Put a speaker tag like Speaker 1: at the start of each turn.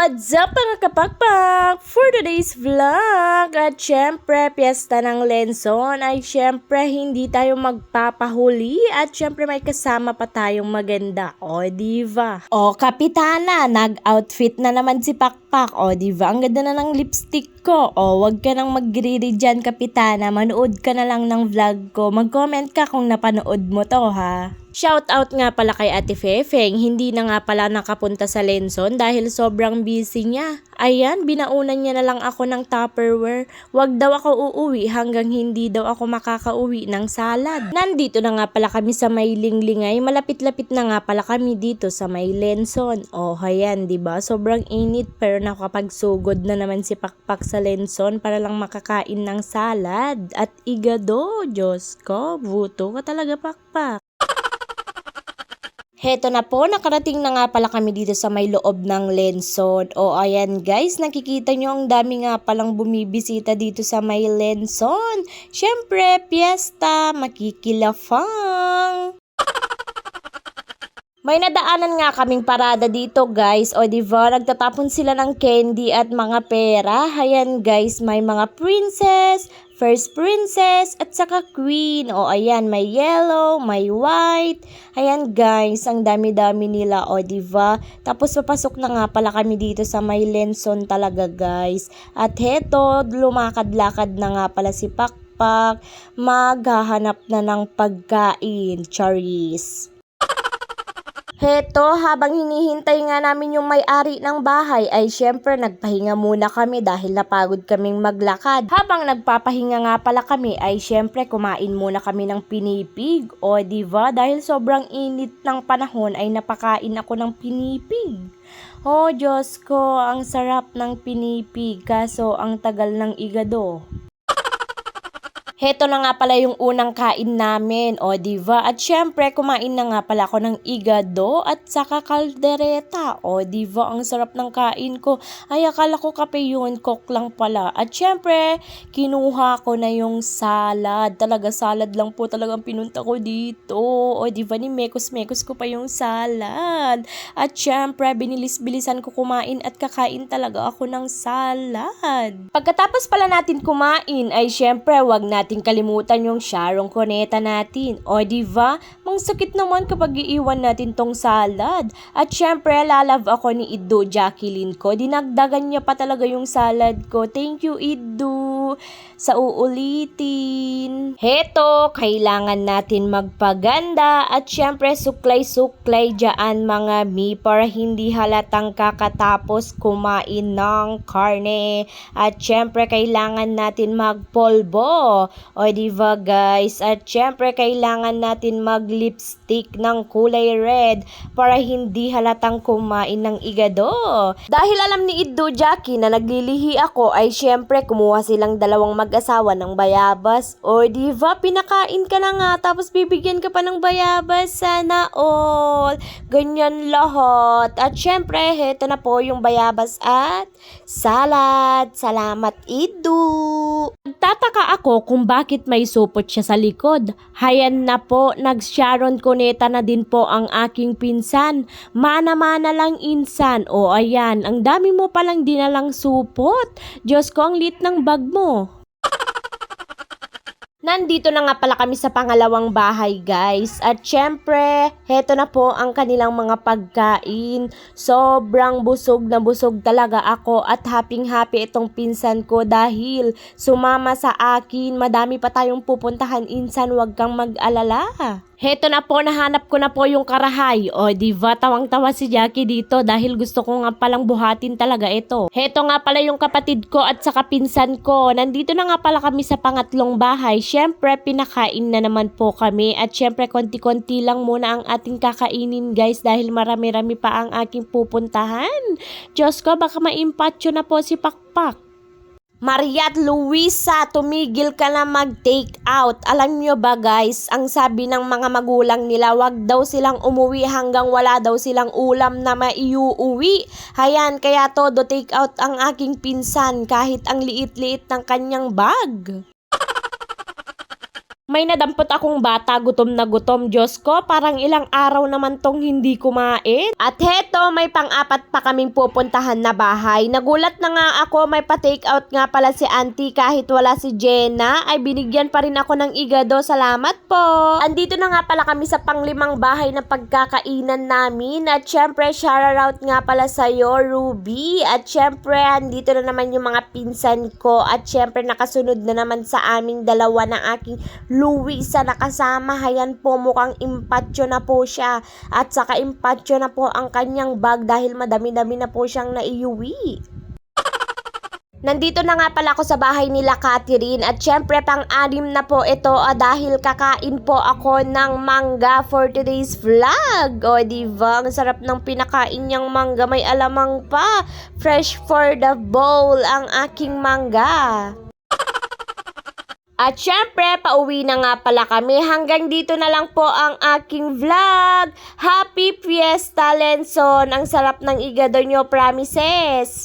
Speaker 1: What's up mga kapakpak? For today's vlog, at syempre piyesta ng Lenzon ay syempre hindi tayo magpapahuli at syempre may kasama pa tayong maganda. O diva? O kapitana, nag-outfit na naman si Pakpak. O diva, ang ganda na ng lipstick ko. O wag ka nang magriri dyan kapitana, manood ka na lang ng vlog ko. Mag-comment ka kung napanood mo to ha. Shout out nga pala kay Ate Fefeng, hindi na nga pala nakapunta sa Lenzon dahil sobrang busy niya. Ayan, binaunan niya na lang ako ng Tupperware. Wag daw ako uuwi hanggang hindi daw ako makakauwi ng salad. Nandito na nga pala kami sa may Linglingay, malapit-lapit na nga pala kami dito sa may Lenzon. Oh, ayan, diba? Sobrang init pero nakapagsugod na naman si Pakpak sa Lenzon para lang makakain ng salad at igado. Diyos ko, buto ka talaga Pakpak. Heto na po, nakarating na nga pala kami dito sa may loob ng Lenzon. O ayan guys, nakikita nyo ang dami nga palang bumibisita dito sa may Lenzon. Syempre, piyesta, makikilafang. May nadaanan nga kaming parada dito guys. O diba, nagtatapon sila ng candy at mga pera. Ayan guys, may mga princess, first princess at saka queen. O ayan, may yellow, may white. Ayan guys, ang dami-dami nila. O diba, tapos papasok na nga pala kami dito sa may Lenzon talaga guys. At heto, lumakad-lakad na nga pala si Pakpak. Maghahanap na ng pagkain. Charis. Heto, habang hinihintay nga namin yung may-ari ng bahay ay syempre nagpahinga muna kami dahil napagod kaming maglakad. Habang nagpapahinga nga pala kami ay syempre kumain muna kami ng pinipig. O diba, dahil sobrang init ng panahon ay napakain ako ng pinipig. Oh Diyos ko, ang sarap ng pinipig kaso ang tagal ng igado. Heto na nga pala yung unang kain namin, o diva? At syempre, kumain na nga pala ako ng igado at saka kaldereta. O diva, ang sarap ng kain ko. Ay, akala ko kape yun, coke lang pala. At syempre, kinuha ko na yung salad. Talaga, salad lang po talagang pinunta ko dito. O diva, ni mekos-mekos ko pa yung salad. At syempre, binilis-bilisan ko kumain at kakain talaga ako ng salad. Pagkatapos pala natin kumain, ay syempre, wag natin kalimutan yung Sharon Cuneta natin. O diva, mang sakit naman kapag iiwan natin tong salad. At syempre, lalove ako ni Iddo Jacqueline ko. Dinagdagan niya pa talaga yung salad ko. Thank you Iddo sa uulitin. Heto, kailangan natin magpaganda at syempre suklay-suklay dyan mga mi para hindi halatang kakatapos kumain ng karne. At syempre, kailangan natin magpolvo. O diba guys, at syempre kailangan natin mag-lipstick ng kulay red para hindi halatang kumain ng igado. Dahil alam ni Iddo Jackie na naglilihi ako ay syempre kumuha silang dalawang mag-asawa ng bayabas. O diba, pinakain ka na nga tapos bibigyan ka pa ng bayabas, sana all. Ganyan lahat. At syempre, heto na po yung bayabas at salad. Salamat Iddo. Nagtataka ako kung bakit may supot siya sa likod. Hayan na po, nag-Sharon Cuneta na din po ang aking pinsan. Mana-mana lang insan. O ayan, ang dami mo palang dinalang supot. Diyos ko, ang lit ng bag mo. Nandito na nga pala kami sa pangalawang bahay guys. At syempre, heto na po ang kanilang mga pagkain. Sobrang busog na busog talaga ako at happy-happy itong pinsan ko dahil sumama sa akin. Madami pa tayong pupuntahan insan, wag kang mag-alala. Heto na po, nahanap ko na po yung karahay. O diva, tawang-tawa si Jackie dito dahil gusto ko nga palang buhatin talaga ito. Heto nga pala yung kapatid ko at saka pinsan ko. Nandito na nga pala kami sa pangatlong bahay. Syempre, pinakain na naman po kami. At syempre, konti-konti lang muna ang ating kakainin guys dahil marami-rami pa ang aking pupuntahan. Diyos ko, baka maimpatyo na po si Pakpak. Maria at Luisa, tumigil ka na mag-take out. Alam nyo ba guys, ang sabi ng mga magulang nila, wag daw silang umuwi hanggang wala daw silang ulam na maiuuwi. Hayan, kaya todo take out ang aking pinsan kahit ang liit-liit ng kanyang bag. May nadampot akong bata, gutom na gutom. Diyos ko, parang ilang araw naman tong hindi kumain. At heto, may pang-apat pa kaming pupuntahan na bahay. Nagulat na nga ako, may pa-take out nga pala si auntie kahit wala si Jenna. Ay binigyan pa rin ako ng igado. Salamat po. Andito na nga pala kami sa pang-limang bahay na pagkakainan namin. At syempre, shoutout nga pala sa'yo, Ruby. At syempre, andito na naman yung mga pinsan ko. At syempre, nakasunod na naman sa aming dalawa na aking Luisa na kasama. Hayan po, mukhang impatyo na po siya. At saka impatyo na po ang kanyang bag dahil madami-dami na po siyang naiuwi. Nandito na nga pala ako sa bahay nila Catherine at syempre pang-anim na po ito dahil kakain po ako ng mangga for today's vlog. O diba, ang sarap ng pinakain niyang mangga, may alamang pa. Fresh for the bowl ang aking mangga. At syempre, pauwi na nga pala kami. Hanggang dito na lang po ang aking vlog. Happy Fiesta, Lenson! Ang sarap ng igado nyo, promises!